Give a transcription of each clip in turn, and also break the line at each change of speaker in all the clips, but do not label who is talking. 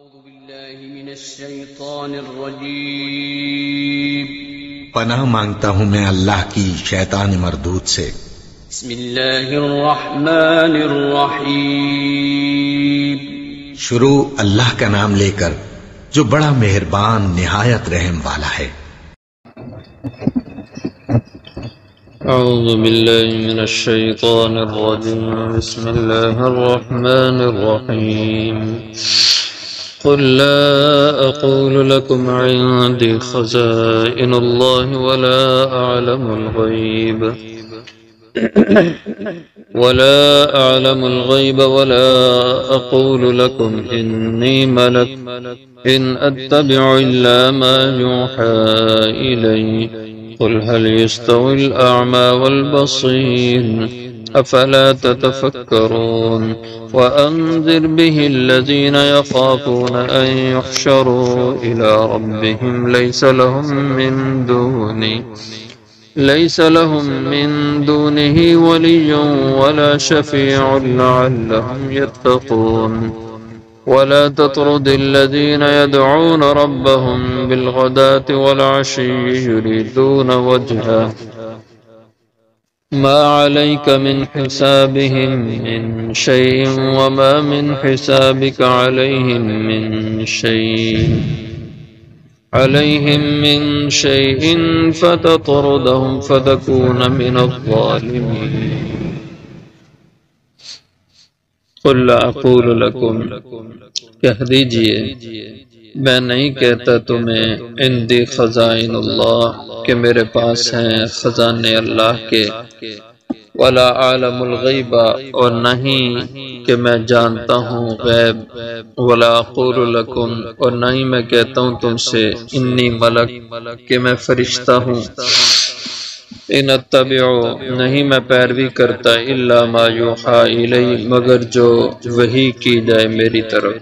أعوذ بالله من الشيطان الرجيم
پناہ مانگتا ہوں میں اللہ کی شیطان مردود سے۔
بسم الله الرحمن الرحيم
شروع اللہ کا نام لے کر جو بڑا مہربان نہایت رحم والا ہے۔
أعوذ بالله من الشيطان الرجيم بسم الله الرحمن الرحيم قل لا أقول لكم عندي خزائن الله ولا أعلم الغيب ولا أقول لكم إني ملك إن أتبع إلا ما يوحى إلي قل هل يستوي الأعمى والبصير أفلا تتفكرون وأنذر به الذين يخافون أن يحشروا إلى ربهم ليس لهم من دونه ولي ولا شفيع لعلهم يتقون ولا تطرد الذين يدعون ربهم بالغداة والعشي يريدون وجهه ما عليك من حسابهم من شيء وما من حسابك عليهم من شيء فتطردهم فتكون من الظالمين قل لا اقول لكم کہہ دیجئے میں نہیں کہتا تمہیں عندی خزائن اللہ کہ میرے پاس ہیں خزانے اللہ کے، ولا عالم الغیب اور نہیں کہ میں جانتا ہوں غیب، ولا اقول لکم اور نہیں میں کہتا ہوں تم سے انی ملک کہ میں فرشتہ ہوں، ان اتبع نہیں میں پیروی کرتا الا ما یوحى الی مگر جو وحی کی جائے میری طرف۔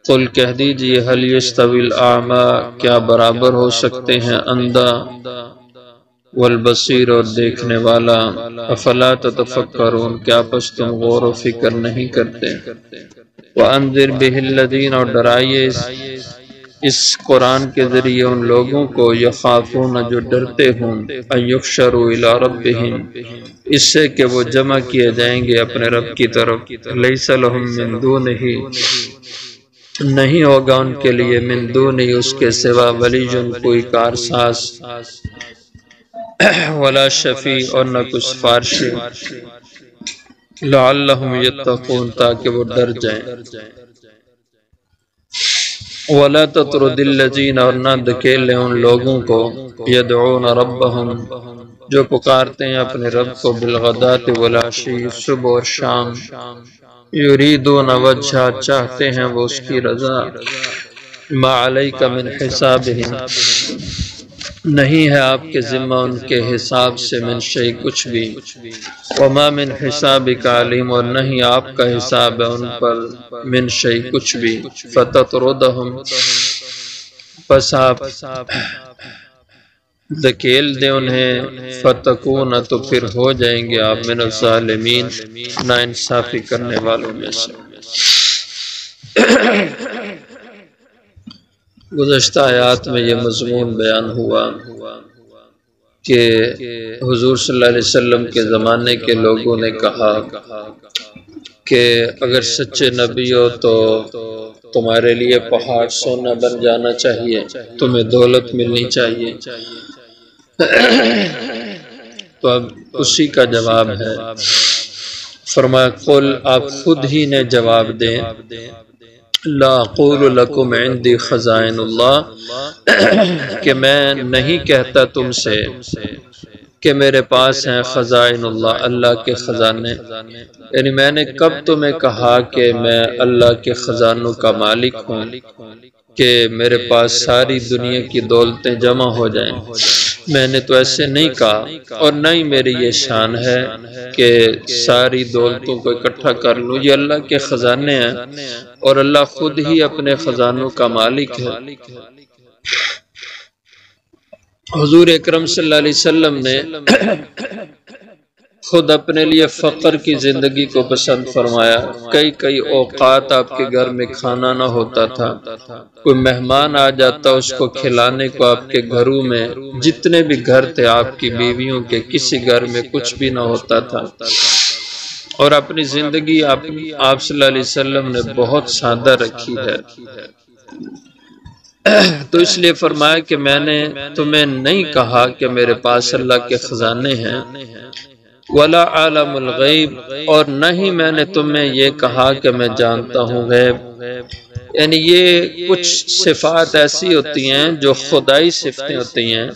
قل کہہ دیجئے هل يستوي الاعمى کیا برابر ہو سکتے ہیں اندھا والبصیر اور دیکھنے والا، افلا تتفکرون کیا پس تم غور و فکر نہیں کرتے۔ وانذر به الذین اور ڈرائیے اس قرآن کے ذریعے ان لوگوں کو یخافون جو ڈرتے ہوں ان یحشروا الی ربہم اس سے کہ وہ جمع کیے جائیں گے اپنے رب کی طرف، لیس لہم من دونہ نہیں ہوگا ان کے لیے من دونہ اس کے سوا ولی کوئی کارساز، ولا شفیع اور نہ کچھ سفارشی، لعلہم یتقون تاکہ وہ ڈر جائیں۔ ولا تطرد الذین اور نہ دھکیلے ان لوگوں کو یدعون ربہم جو پکارتے ہیں اپنے رب کو بالغداۃ والعشی صبح اور شام، یریدون وجہ چاہتے ہیں وہ اس کی رضا، ما علیک من حسابہم نہیں ہے آپ کے ذمہ ان کے حساب سے من شیء کچھ بھی، وما من حسابک علیہم اور نہیں آپ کا حساب ہے ان پر من شیء کچھ بھی، فتطردہم پس آپ دھکیل دیں انہیں، فتکون تو پھر ہو جائیں گے آپ من الظالمین ناانصافی کرنے والوں میں سے۔ گزشتہ آیات میں یہ مضمون بیان ہوا کہ حضور صلی اللہ علیہ وسلم کے زمانے کے لوگوں نے کہا کہ اگر سچے نبی ہو تو تمہارے لیے پہاڑ سونا بن جانا چاہیے، تمہیں دولت ملنی چاہیے۔ تو اب اسی کا جواب ہے، فرمایا قل آپ خود ہی نے جواب دیں لا اقول لکم عندی خزائن اللہ کہ میں نہیں کہتا تم سے کہ میرے پاس ہیں خزائن اللہ اللہ کے خزانے، یعنی میں نے کب تمہیں کہا کہ میں اللہ کے خزانوں کا مالک ہوں کہ میرے پاس ساری دنیا کی دولتیں جمع ہو جائیں، میں نے تو ایسے نہیں کہا، اور نہ ہی میری یہ شان ہے کہ ساری دولتوں کو اکٹھا کر لوں، یہ اللہ کے خزانے ہیں اور اللہ خود ہی اپنے خزانوں کا مالک ہے۔ حضور اکرم صلی اللہ علیہ وسلم نے خود اپنے لیے فقر کی زندگی کو پسند فرمایا۔ کئی اوقات آپ کے گھر میں کھانا نہ ہوتا تھا، کوئی مہمان آ جاتا اس کو کھلانے کو آپ کے گھروں میں جتنے بھی گھر تھے آپ کی بیویوں کے کسی گھر میں کچھ بھی نہ ہوتا تھا، اور اپنی زندگی آپ صلی اللہ علیہ وسلم نے بہت سادہ رکھی ہے۔ تو اس لیے فرمایا کہ میں نے تمہیں نہیں کہا کہ میرے پاس اللہ کے خزانے ہیں، ولا عالم الغیب، اور نہ ہی میں نے تمہیں یہ کہا کہ میں جانتا ہوں غیب۔ یعنی یہ کچھ صفات ایسی ہوتی ہیں جو خدائی صفتیں ہوتی ہیں،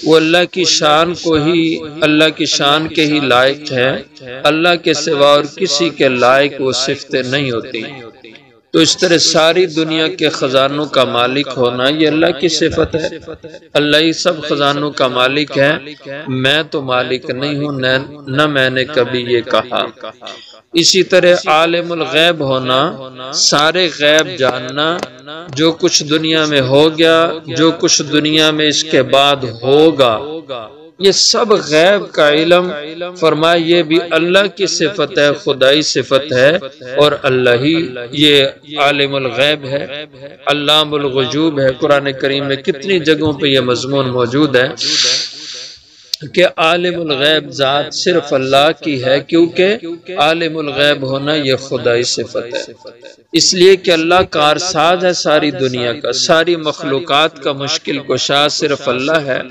وہ اللہ کی شان کو ہی، اللہ کی شان کے ہی لائق ہے، اللہ کے سوا اور کسی کے لائق وہ صفتیں نہیں ہوتی۔ تو اس طرح ساری دنیا کے خزانوں کا مالک ہونا یہ اللہ کی صفت ہے، اللہ ہی سب خزانوں کا مالک ہے، میں تو مالک نہیں ہوں، نہ میں نے کبھی یہ کہا۔ اسی طرح عالم الغیب ہونا، سارے غیب جاننا، جو کچھ دنیا میں ہو گیا، جو کچھ دنیا میں اس کے بعد ہوگا، یہ سب غیب کا علم، فرمایا یہ بھی اللہ کی صفت ہے، خدائی صفت ہے، اور اللہ ہی یہ عالم الغیب ہے، علام الغیوب ہے۔ قرآن کریم میں کتنی جگہوں پہ یہ مضمون موجود ہے کہ عالم الغیب ذات صرف اللہ کی ہے، کیونکہ عالم الغیب ہونا یہ خدائی صفت ہے، اس لیے کہ اللہ کارساز ہے ساری دنیا کا، ساری مخلوقات کا مشکل کشا صرف اللہ ہے۔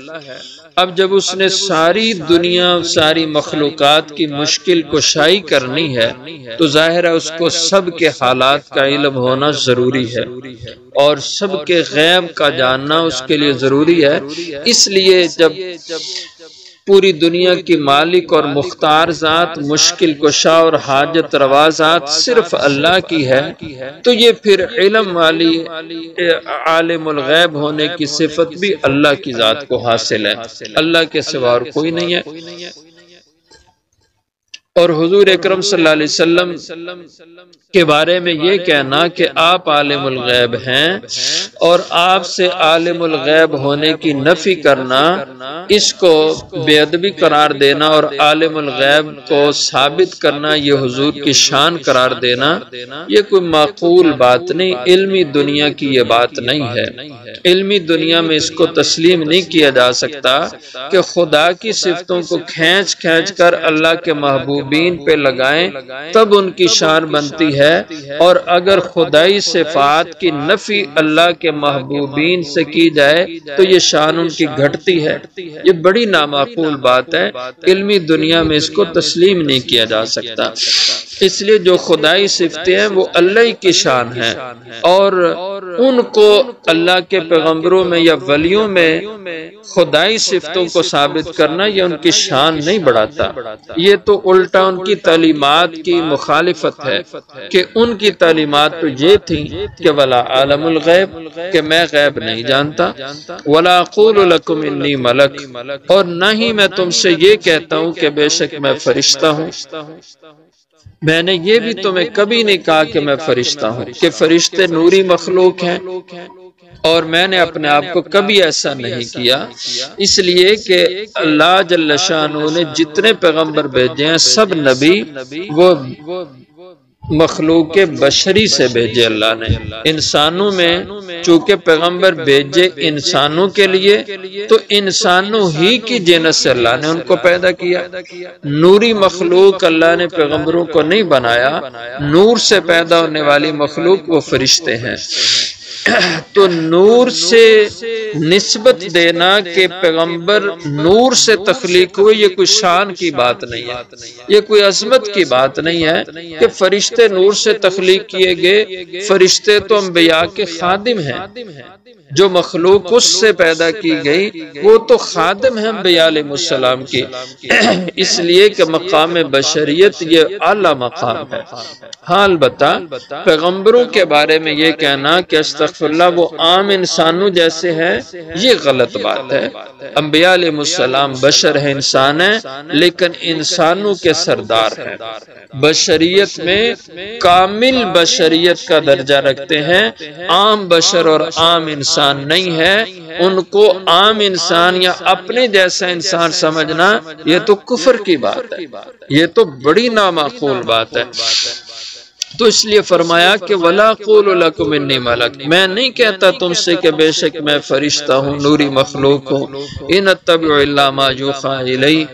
اب جب اس نے ساری دنیا، ساری مخلوقات کی مشکل کشائی کرنی ہے تو ظاہر ہے اس کو سب کے حالات کا علم ہونا ضروری ہے، اور سب کے غیب کا جاننا اس کے لیے ضروری ہے۔ اس لیے جب پوری دنیا کی مالک اور مختار ذات، مشکل کشا اور حاجت روا ذات صرف اللہ کی ہے، تو یہ پھر علم والی عالم الغیب ہونے کی صفت بھی اللہ کی ذات کو حاصل ہے، اللہ کے سوا اور کوئی نہیں ہے۔ اور حضور اکرم صلی اللہ علیہ وسلم کے بارے میں یہ کہنا کہ آپ عالم الغیب ہیں، اور آپ سے عالم الغیب ہونے کی نفی کرنا، اس کو بے ادبی قرار دینا اور عالم الغیب کو ثابت کرنا یہ حضور کی شان قرار دینا، یہ کوئی معقول بات نہیں، علمی دنیا کی یہ بات نہیں ہے۔ علمی دنیا میں اس کو تسلیم نہیں کیا جا سکتا کہ خدا کی صفتوں کو کھینچ کر اللہ کے محبوبین پہ لگائیں تب ان کی شان بنتی ہے، اور اگر خدائی صفات کی نفی اللہ کے محبوبین سے کی جائے تو یہ شان ان کی گھٹتی ہے۔ یہ بڑی نامعقول بات ہے، علمی دنیا میں اس کو تسلیم نہیں کیا جا سکتا۔ اس لیے جو خدائی صفتیں ہیں وہ اللہ کی شان ہیں، اور ان کو اللہ کے پیغمبروں میں یا ولیوں میں خدائی صفتوں کو ثابت کرنا یہ ان کی شان نہیں بڑھاتا، یہ تو الٹا ان کی تعلیمات کی مخالفت ہے، کہ ان کی تعلیمات تو یہ تھی کہ ولا عالم الغیب، کہ میں غیب نہیں جانتا، ولا اقول لکم انی ملک، اور نہ ہی میں تم سے یہ کہتا ہوں کہ بے شک میں فرشتہ ہوں۔ میں نے یہ بھی تمہیں کبھی نہیں کہا کہ میں فرشتہ ہوں، کہ فرشتے نوری مخلوق ہیں، اور میں نے اپنے آپ کو کبھی ایسا نہیں کیا، اس لیے کہ اللہ جل شانہ نے جتنے پیغمبر بھیجے ہیں سب نبی وہ مخلوق بشری سے بھیجے اللہ نے۔ انسانوں میں چونکہ پیغمبر بھیجے انسانوں کے لیے، تو انسانوں ہی کی جنس سے اللہ نے ان کو پیدا کیا، نوری مخلوق اللہ نے پیغمبروں کو نہیں بنایا، نور سے پیدا ہونے والی مخلوق وہ فرشتے ہیں۔ تو نور سے نسبت دینا کہ پیغمبر نور سے تخلیق ہوئے یہ کوئی شان کی بات نہیں ہے، یہ کوئی عظمت کی بات نہیں ہے کہ فرشتے نور سے تخلیق کیے گئے۔ فرشتے تو انبیاء کے خادم ہیں، جو مخلوق اس سے پیدا کی گئی وہ تو خادم ہیں انبیاء علیہ السلام کی، اس لیے کہ مقام بشریت یہ اعلیٰ مقام ہے۔ ہاں البتہ پیغمبروں کے بارے میں یہ کہنا کہ استغفر استغفراللہ وہ عام انسانوں جیسے ہیں، یہ غلط بات ہے۔ انبیاء علیہ السلام بشر ہیں، انسان ہیں، لیکن انسانوں کے سردار ہیں، بشریت میں کامل بشریت کا درجہ رکھتے ہیں، عام بشر اور عام انسان نہیں ہے۔ ان کو عام انسان یا اپنے جیسا انسان سمجھنا یہ تو کفر کی بات ہے، یہ تو بڑی نامعقول بات ہے۔ تو اس لیے فرمایا کہ وَلَا قُولُ لَكُمْ إِنِّي مَلَكٌ، میں نہیں کہتا تم سے کہ بے شک میں فرشتہ ہوں، نوری مخلوق ہوں، إِنْ أَتَّبِعُ إِلَّا مَا يُوحَىٰ إِلَيَّ،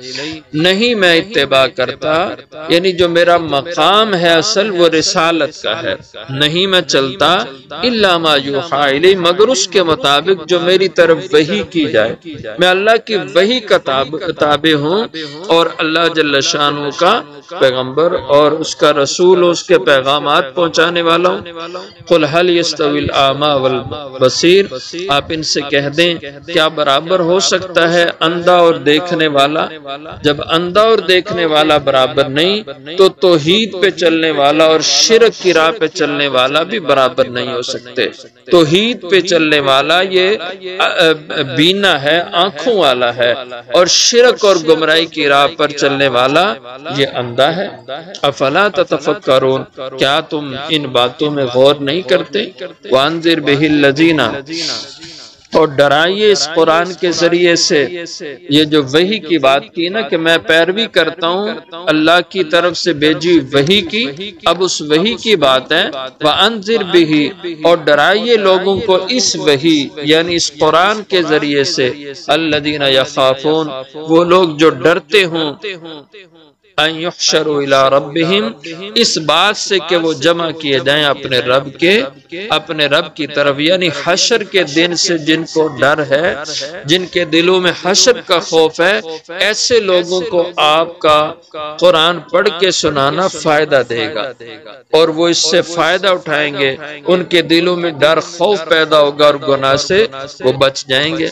نہیں میں اتباع کرتا، یعنی جو میرا مقام ہے اصل وہ رسالت کا ہے، نہیں میں چلتا إِلَّا مَا يُوحَىٰ إِلَيَّ، مگر اس کے مطابق جو میری طرف وحی کی جائے، میں اللہ کی وحی کا تابع ہوں اور اللہ جل شانہ کا پیغمبر اور اس کا رسول، اس کے پیغامات پہنچانے والا ہوں۔ قُلْ هَلْ يَسْتَوِي الْأَعْمَىٰ وَالْبَصِيرُ، آپ ان سے کہہ دیں کیا برابر ہو سکتا ہے اندھا اور دیکھنے والا؟ جب اندھا اور دیکھنے والا برابر نہیں تو توحید پہ چلنے والا اور شرک کی راہ پہ چلنے والا بھی برابر نہیں ہو سکتے۔ توحید پہ چلنے والا یہ بینا ہے، آنکھوں والا ہے، اور شرک اور گمراہی کی راہ پر چلنے والا یہ اندھا ہے۔ افلا تتفکرون، کیا تم ان باتوں میں غور نہیں کرتے؟ وانذر بہ الذین، اور ڈرائیے اس قرآن کے ذریعے سے، یہ جو وحی کی بات کی نا کہ میں پیروی کرتا ہوں اللہ کی طرف سے بھیجی وحی کی، اب اس وحی کی بات ہے۔ وانذر بہ، اور ڈرائیے لوگوں کو اس وحی یعنی اس قرآن کے ذریعے سے، الذین یخافون، وہ لوگ جو ڈرتے ہوں، ان یحشروا الی ربہم، اس بات سے کہ وہ جمع کیے جائیں اپنے رب کی طرف، یعنی حشر کے دن سے جن کو ڈر ہے، جن کے دلوں میں حشر کا خوف ہے، ایسے لوگوں کو آپ کا قرآن پڑھ کے سنانا فائدہ دے گا اور وہ اس سے فائدہ اٹھائیں گے، ان کے دلوں میں ڈر خوف پیدا ہوگا اور گناہ سے وہ بچ جائیں گے۔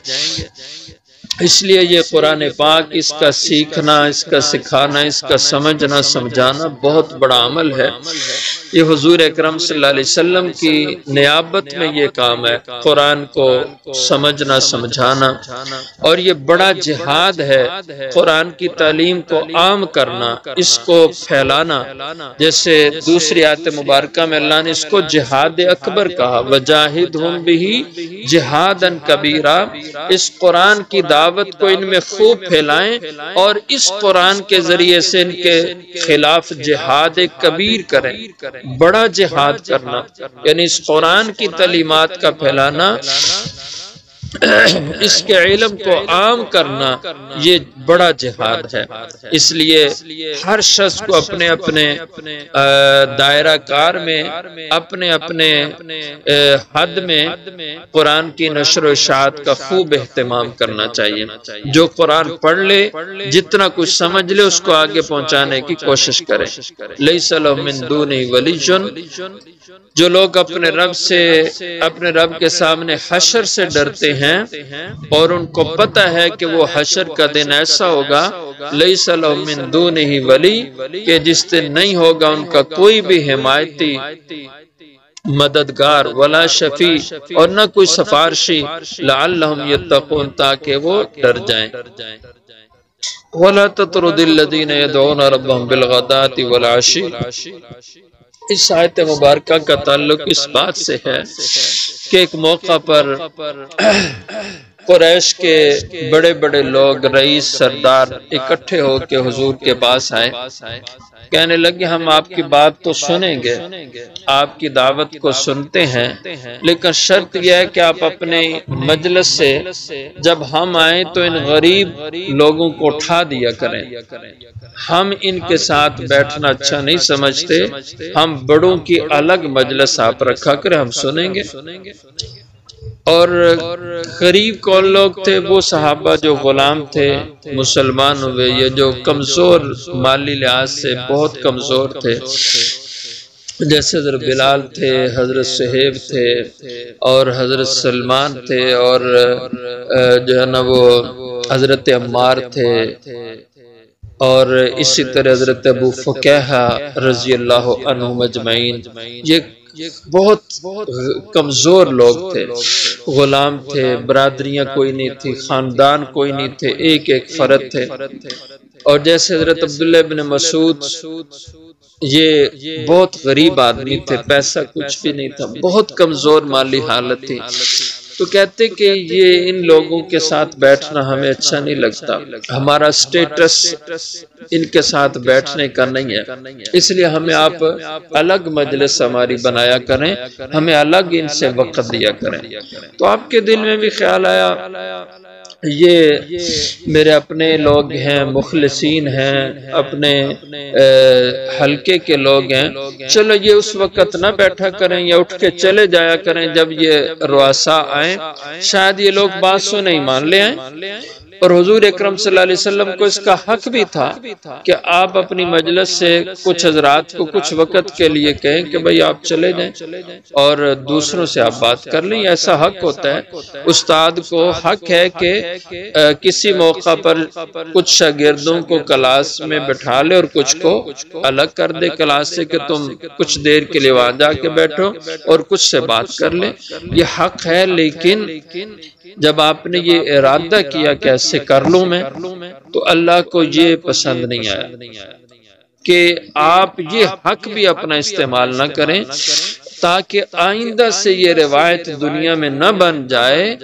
اس لیے یہ قرآن پاک، اس کا سیکھنا، اس کا سکھانا، اس کا سمجھنا سمجھانا بہت بڑا عمل ہے۔ یہ حضور اکرم صلی اللہ علیہ وسلم کی نیابت میں یہ کام ہے، قرآن کو سمجھنا سمجھانا، اور یہ بڑا جہاد ہے قرآن کی تعلیم کو عام کرنا، اس کو پھیلانا۔ جیسے دوسری آیت مبارکہ میں اللہ نے اس کو جہاد اکبر کہا، وجاہدہم بہ جہادا کبیرا، اس قرآن کی دعوت کو ان میں خوب پھیلائیں اور اس قرآن کے ذریعے سے ان کے خلاف جہاد کبیر کریں، بڑا جہاد کرنا، یعنی اس قرآن کی تعلیمات کا پھیلانا، اس کے علم کو عام کرنا، یہ بڑا جہاد ہے۔ اس لیے ہر شخص کو اپنے اپنے دائرہ کار میں، اپنے اپنے حد میں قرآن کی نشر و اشاعت کا خوب اہتمام کرنا چاہیے۔ جو قرآن پڑھ لے، جتنا کچھ سمجھ لے، اس کو آگے پہنچانے کی کوشش کرے۔ لیس لہ من دونہ ولی، جو لوگ اپنے رب کے سامنے حشر سے ڈرتے ہیں اور ان کو پتہ ہے کہ وہ حشر کا دن ایسا ہوگا، لیس لہ من دونہ ولی، کہ جس دن نہیں ہوگا ان کا کوئی بھی حمایتی، مددگار، ولا شفیع، اور نہ کوئی سفارشی، لعلہم یتقون، تاکہ وہ ڈر جائیں۔ وَلَا تَطْرُدِ الَّذِينَ يَدْعُونَ رَبَّهُمْ بِالْغَدَاةِ وَالْعَشِيِّ، اس آیت مبارکہ کا تعلق اس بات سے ہے کہ ایک موقع پر قریش کے بڑے بڑے لوگ، رئیس، سردار اکٹھے ہو کے حضور کے پاس آئے، کہنے لگے ہم آپ کی بات تو سنیں گے، آپ کی دعوت کو سنتے ہیں، لیکن شرط یہ ہے کہ آپ اپنے مجلس سے جب ہم آئیں تو ان غریب لوگوں کو اٹھا دیا کریں، ہم ان کے ساتھ بیٹھنا اچھا نہیں سمجھتے، ہم بڑوں کی الگ مجلس آپ رکھا کریں، ہم سنیں گے۔ اور غریب کون لوگ تھے؟ وہ صحابہ جو غلام تھے، مسلمان ہوئے، یہ جو کمزور مالی لحاظ سے بہت کمزور تھے، جیسے حضرت بلال تھے، حضرت صہیب تھے، اور حضرت سلمان تھے، اور جو ہے نا وہ حضرت عمار تھے، اور اسی طرح حضرت ابو فقیہ رضی اللہ عنہ مجمعین، یہ بہت کمزور لوگ تھے، غلام تھے، برادریاں کوئی نہیں تھی، خاندان کوئی نہیں تھے، ایک ایک فرد تھے. اور جیسے حضرت عبداللہ بن مسعود یہ بہت غریب آدمی تھے، پیسہ کچھ بھی نہیں تھا، بہت کمزور مالی حالت تھی. تو کہتے کہ یہ ان لوگوں کے ساتھ بیٹھنا ہمیں اچھا نہیں لگتا، ہمارا سٹیٹس ان کے ساتھ بیٹھنے کا نہیں ہے، اس لیے ہمیں آپ الگ مجلس ہماری بنایا کریں، ہمیں الگ ان سے وقت دیا کریں. تو آپ کے دل میں بھی خیال آیا یہ میرے اپنے لوگ ہیں، مخلصین ہیں، اپنے حلقے کے لوگ ہیں، چلو یہ اس وقت نہ بیٹھا کریں یا اٹھ کے چلے جایا کریں جب یہ رؤساء آئیں، شاید یہ لوگ بات سو نہیں مان لے آئیں. اور حضور اکرم صلی اللہ علیہ وسلم کو اس کا حق بھی تھا کہ آپ اپنی مجلس سے کچھ حضرات کو کچھ وقت کے لیے کہیں کہ بھئی آپ چلے جائیں اور دوسروں سے آپ بات کر لیں. ایسا حق ہوتا ہے. استاد کو حق ہے کہ کسی موقع پر کچھ شاگردوں کو کلاس میں بٹھا لے اور کچھ کو الگ کر دے کلاس سے کہ تم کچھ دیر کے لیے وہاں جا کے بیٹھو اور کچھ سے بات کر لیں. یہ حق ہے، لیکن جب آپ نے یہ ارادہ کیا کہ ایسے کر لوں میں، تو اللہ کو یہ پسند نہیں آیا کہ آپ یہ حق بھی اپنا استعمال نہ کریں، تاکہ آئندہ سے یہ روایت دنیا میں نہ بن جائے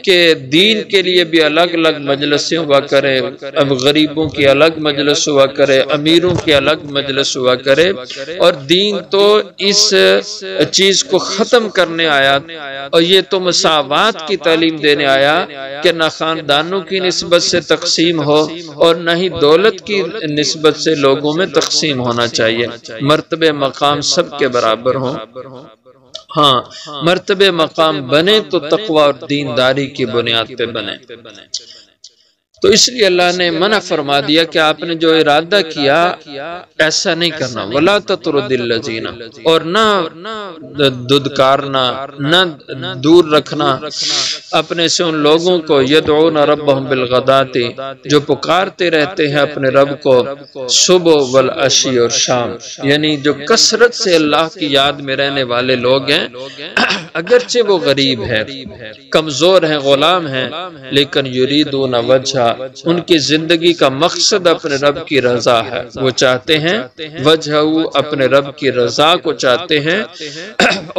کہ دین کے لیے بھی الگ الگ مجلسیں ہوا کرے، اب غریبوں کی الگ مجلس ہوا کرے، امیروں کی الگ مجلس ہوا کرے. اور دین تو اس چیز کو ختم کرنے آیا، اور یہ تو مساوات کی تعلیم دینے آیا کہ نہ خاندانوں کی نسبت سے تقسیم ہو اور نہ ہی دولت کی نسبت سے لوگوں میں تقسیم ہونا چاہیے. مرتبہ مقام سب کے برابر ہوں. ہاں، مرتبہ مقام بنے تو تقوی اور دینداری کی بنیاد پہ بنے. تو اس لیے اللہ نے منع فرما دیا کہ آپ نے جو ارادہ کیا ایسا نہیں کرنا. وَلَا تَطْرُدِ الَّذِينَ، اور نہ ددکارنا، نہ دور رکھنا اپنے سے ان لوگوں کو یدعون ربهم بالغداۃ، جو پکارتے رہتے ہیں اپنے رب کو صبح والعشی، اور شام، یعنی جو کثرت سے اللہ کی یاد میں رہنے والے لوگ ہیں. اگرچہ وہ غریب ہیں، کمزور ہیں، غلام ہیں، لیکن یریدون وجہ، ان کی زندگی کا مقصد اپنے رب کی رضا ہے. وہ چاہتے ہیں وجہ، اپنے رب کی رضا کو چاہتے ہیں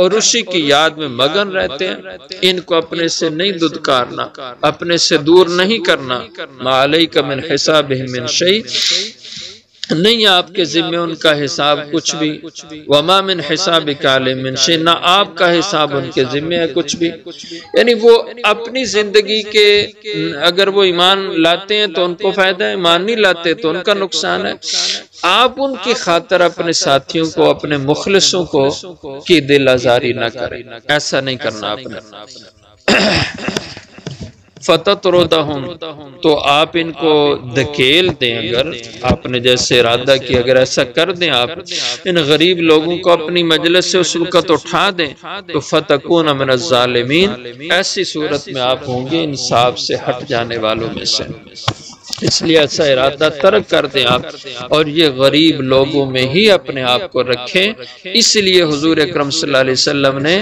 اور اسی کی یاد میں مگن رہتے ہیں. ان کو اپنے سے نہیں ددکارنا، اپنے سے دور نہیں کرنا. ما علیک من حسابہم من شیء، نہیں آپ کے ذمہ ان کا حساب کچھ بھی. وما من حسابک علیہم من شیء، نہ آپ کا حساب ان کے ذمہ ہے کچھ بھی. یعنی وہ اپنی زندگی کے اگر وہ ایمان لاتے ہیں تو ان کو فائدہ ہے، ایمان نہیں لاتے تو ان کا نقصان ہے. آپ ان کی خاطر اپنے ساتھیوں کو، اپنے مخلصوں کو کی دل آزاری نہ کریں، ایسا نہیں کرنا آپ نے. فَتَطْرُدَهُمْ، تو آپ ان کو دھکیل دیں. اگر آپ نے جیسے ارادہ کی، اگر ایسا کر دیں، آپ ان غریب لوگوں کو اپنی مجلس سے اس وقت اٹھا دیں، تو فَتَكُونَ مِنَ الظَّالِمِينَ، ایسی صورت میں آپ ہوں گے انصاف سے ہٹ جانے والوں میں سے. اس لیے ایسا ارادہ ترک کر دیں آپ، اور یہ غریب لوگوں میں ہی اپنے آپ کو رکھیں. اس لیے حضور اکرم صلی اللہ علیہ وسلم نے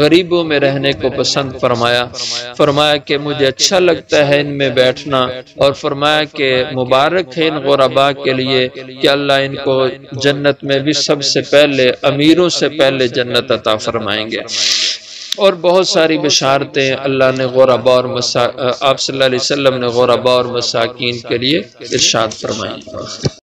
غریبوں میں رہنے کو پسند فرمایا کہ مجھے اچھا لگتا ہے ان میں بیٹھنا، اور فرمایا کہ مبارک ہے ان غرباء کے لیے کہ اللہ ان کو جنت میں بھی سب سے پہلے، امیروں سے پہلے جنت عطا فرمائیں گے. اور بہت ساری بشارتیں اللہ نے غرباء اور آپ صلی اللہ علیہ وسلم نے غرباء اور مساکین کے لیے ارشاد فرمائی.